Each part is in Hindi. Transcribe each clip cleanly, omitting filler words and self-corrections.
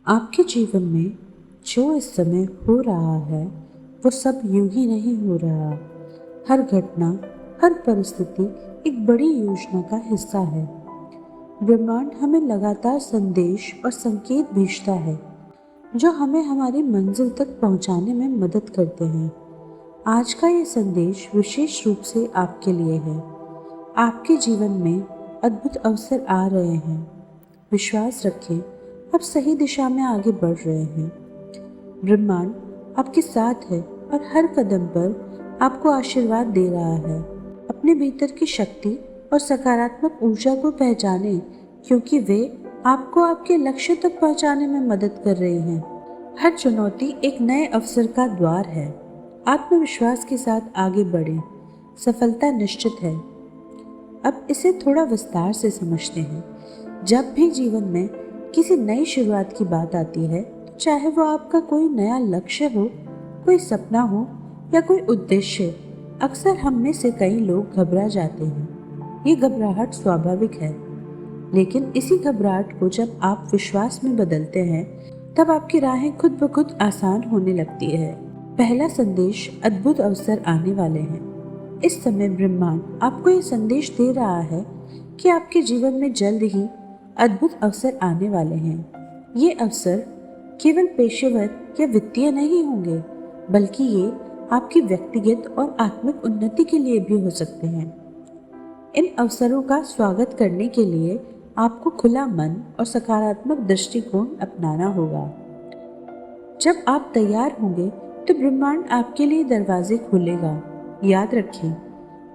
आपके जीवन में जो इस समय हो रहा है वो सब यूं ही नहीं हो रहा। हर घटना, हर परिस्थिति एक बड़ी योजना का हिस्सा है। ब्रह्मांड हमें लगातार संदेश और संकेत भेजता है जो हमें हमारी मंजिल तक पहुंचाने में मदद करते हैं। आज का ये संदेश विशेष रूप से आपके लिए है। आपके जीवन में अद्भुत अवसर आ रहे हैं। विश्वास रखें, आप सही दिशा में आगे बढ़ रहे हैं। ब्रह्मांड आपके साथ है और हर कदम पर आपको आशीर्वाद दे रहा है। अपने भीतर की शक्ति और सकारात्मक ऊर्जा को पहचानें, क्योंकि वे आपको आपके लक्ष्य तक पहुंचाने में मदद कर रही हैं। हर चुनौती एक नए अवसर का द्वार है। आत्मविश्वास के साथ आगे बढ़ें, सफलता निश्चित है। अब इसे थोड़ा विस्तार से समझते हैं। जब भी जीवन में किसी नई शुरुआत की बात आती है, तो चाहे वो आपका कोई नया लक्ष्य हो, कोई सपना हो या कोई उद्देश्य, अक्सर हम में से कई लोग घबरा जाते हैं। ये घबराहट स्वाभाविक है, लेकिन इसी घबराहट को जब आप विश्वास में बदलते हैं, तब आपकी राहें खुद ब खुद आसान होने लगती है। पहला संदेश, अद्भुत अवसर आने वाले हैं। इस समय ब्रह्मांड आपको ये संदेश दे रहा है कि आपके जीवन में जल्द ही अद्भुत अवसर आने वाले हैं। ये अवसर केवल पेशेवर या वित्तीय नहीं होंगे, बल्कि ये आपकी व्यक्तिगत और आत्मिक उन्नति के लिए भी हो सकते हैं। इन अवसरों का स्वागत करने के लिए आपको खुला मन और सकारात्मक दृष्टिकोण अपनाना होगा। जब आप तैयार होंगे तो ब्रह्मांड आपके लिए दरवाजे खोलेगा। याद रखें,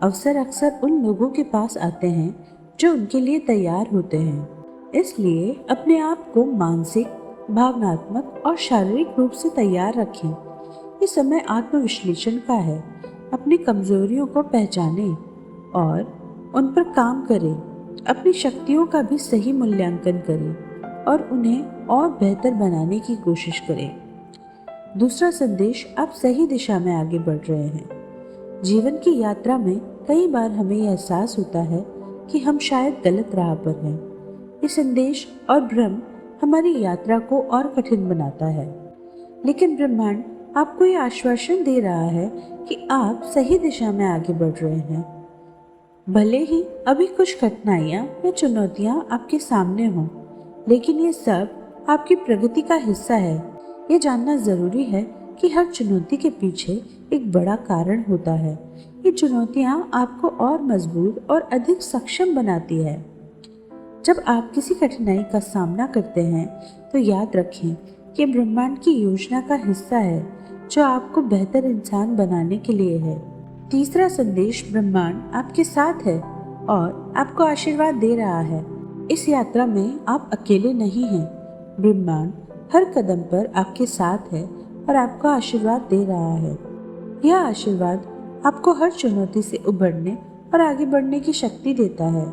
अवसर अक्सर उन लोगों के पास आते हैं जो उनके लिए तैयार होते हैं। इसलिए अपने आप को मानसिक, भावनात्मक और शारीरिक रूप से तैयार रखें। ये समय आत्मविश्लेषण का है। अपनी कमजोरियों को पहचानें और उन पर काम करें। अपनी शक्तियों का भी सही मूल्यांकन करें और उन्हें और बेहतर बनाने की कोशिश करें। दूसरा संदेश, आप सही दिशा में आगे बढ़ रहे हैं। जीवन की यात्रा में कई बार हमें यह एहसास होता है कि हम शायद गलत राह पर हैं। ये संदेश और भ्रम हमारी यात्रा को और कठिन बनाता है, लेकिन ब्रह्मांड आपको ये आश्वासन दे रहा है कि आप सही दिशा में आगे बढ़ रहे हैं। भले ही अभी कुछ कठिनाइयाँ या चुनौतियाँ आपके सामने हों, लेकिन ये सब आपकी प्रगति का हिस्सा है। ये जानना जरूरी है कि हर चुनौती के पीछे एक बड़ा कारण होता है। ये चुनौतियाँ आपको और मजबूत और अधिक सक्षम बनाती है। जब आप किसी कठिनाई का सामना करते हैं, तो याद रखें कि ब्रह्मांड की योजना का हिस्सा है जो आपको बेहतर इंसान बनाने के लिए है। तीसरा संदेश, ब्रह्मांड आपके साथ है और आपको आशीर्वाद दे रहा है। इस यात्रा में आप अकेले नहीं हैं। ब्रह्मांड हर कदम पर आपके साथ है और आपको आशीर्वाद दे रहा है। यह आशीर्वाद आपको हर चुनौती से उभरने और आगे बढ़ने की शक्ति देता है।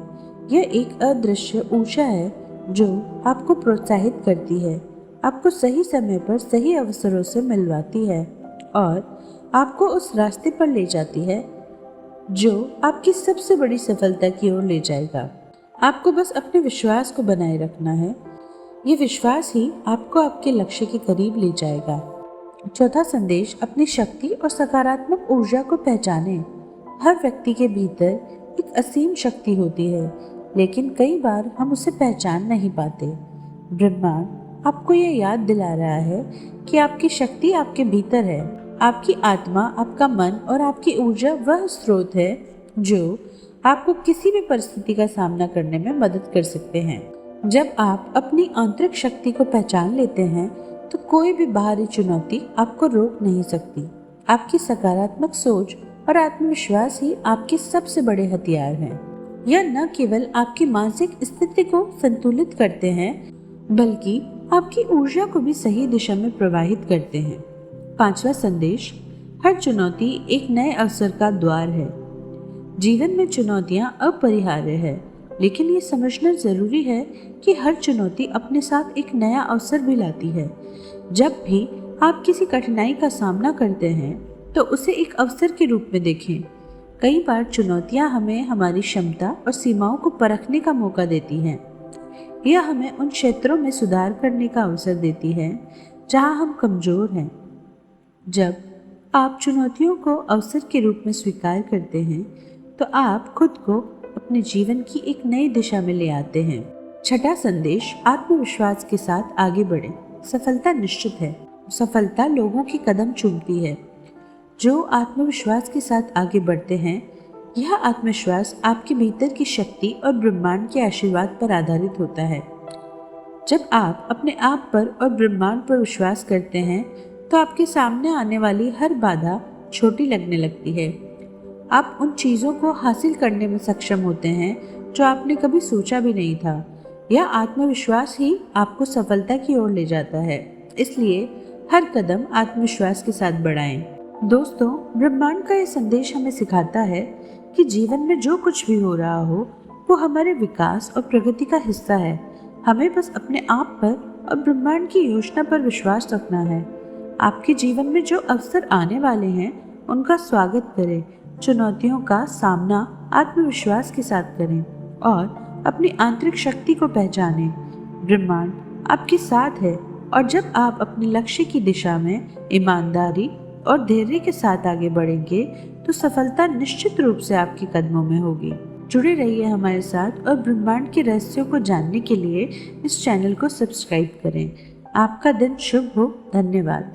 यह एक अदृश्य ऊर्जा है जो आपको प्रोत्साहित करती है, आपको सही समय पर सही अवसरों से मिलवाती है और आपको उस रास्ते पर ले जाती है जो आपकी सबसे बड़ी सफलता की ओर ले जाएगा। आपको बस अपने विश्वास को बनाए रखना है। ये विश्वास ही आपको आपके लक्ष्य के करीब ले जाएगा। चौथा संदेश, अपनी शक्ति और सकारात्मक ऊर्जा को पहचानें। हर व्यक्ति के भीतर एक असीम शक्ति होती है, लेकिन कई बार हम उसे पहचान नहीं पाते। ब्रह्मांड आपको यह याद दिला रहा है कि आपकी शक्ति आपके भीतर है। आपकी आत्मा, आपका मन और आपकी ऊर्जा वह स्रोत है जो आपको किसी भी परिस्थिति का सामना करने में मदद कर सकते हैं। जब आप अपनी आंतरिक शक्ति को पहचान लेते हैं, तो कोई भी बाहरी चुनौती आपको रोक नहीं सकती। आपकी सकारात्मक सोच और आत्मविश्वास ही आपके सबसे बड़े हथियार हैं। यह न केवल आपकी मानसिक स्थिति को संतुलित करते हैं, बल्कि आपकी ऊर्जा को भी सही दिशा में प्रवाहित करते हैं। पांचवा संदेश, हर चुनौती एक नए अवसर का द्वार है। जीवन में चुनौतियां अपरिहार्य है, लेकिन ये समझना जरूरी है कि हर चुनौती अपने साथ एक नया अवसर भी लाती है। जब भी आप किसी कठिनाई का सामना करते हैं, तो उसे एक अवसर के रूप में देखें। कई बार चुनौतियां हमें हमारी क्षमता और सीमाओं को परखने का मौका देती हैं। यह हमें उन क्षेत्रों में सुधार करने का अवसर देती है जहां हम कमजोर हैं। जब आप चुनौतियों को अवसर के रूप में स्वीकार करते हैं तो आप खुद को अपने जीवन की एक नई दिशा में ले आते हैं। छठा संदेश, आत्मविश्वास के साथ आगे बढ़ें। सफलता निश्चित है। सफलता लोगों की कदम चूमती है जो आत्मविश्वास के साथ आगे बढ़ते हैं। यह आत्मविश्वास आपके भीतर की शक्ति और ब्रह्मांड के आशीर्वाद पर आधारित होता है। जब आप अपने आप पर और ब्रह्मांड पर विश्वास करते हैं तो आपके सामने आने वाली हर बाधा छोटी लगने लगती है। आप उन चीज़ों को हासिल करने में सक्षम होते हैं जो आपने कभी सोचा भी नहीं था। यह आत्मविश्वास ही आपको सफलता की ओर ले जाता है। इसलिए हर कदम आत्मविश्वास के साथ बढ़ाएं। दोस्तों, ब्रह्मांड का यह संदेश हमें सिखाता है कि जीवन में जो कुछ भी हो रहा हो वो हमारे विकास और प्रगति का हिस्सा है। हमें बस अपने आप पर और ब्रह्मांड की योजना पर विश्वास रखना है। आपके जीवन में जो अवसर आने वाले हैं उनका स्वागत करें। चुनौतियों का सामना आत्मविश्वास के साथ करें और अपनी आंतरिक शक्ति को पहचानें। ब्रह्मांड आपके साथ है और जब आप अपने लक्ष्य की दिशा में ईमानदारी और धैर्य के साथ आगे बढ़ेंगे तो सफलता निश्चित रूप से आपके कदमों में होगी। जुड़े रहिए हमारे साथ और ब्रह्मांड के रहस्यों को जानने के लिए इस चैनल को सब्सक्राइब करें। आपका दिन शुभ हो। धन्यवाद।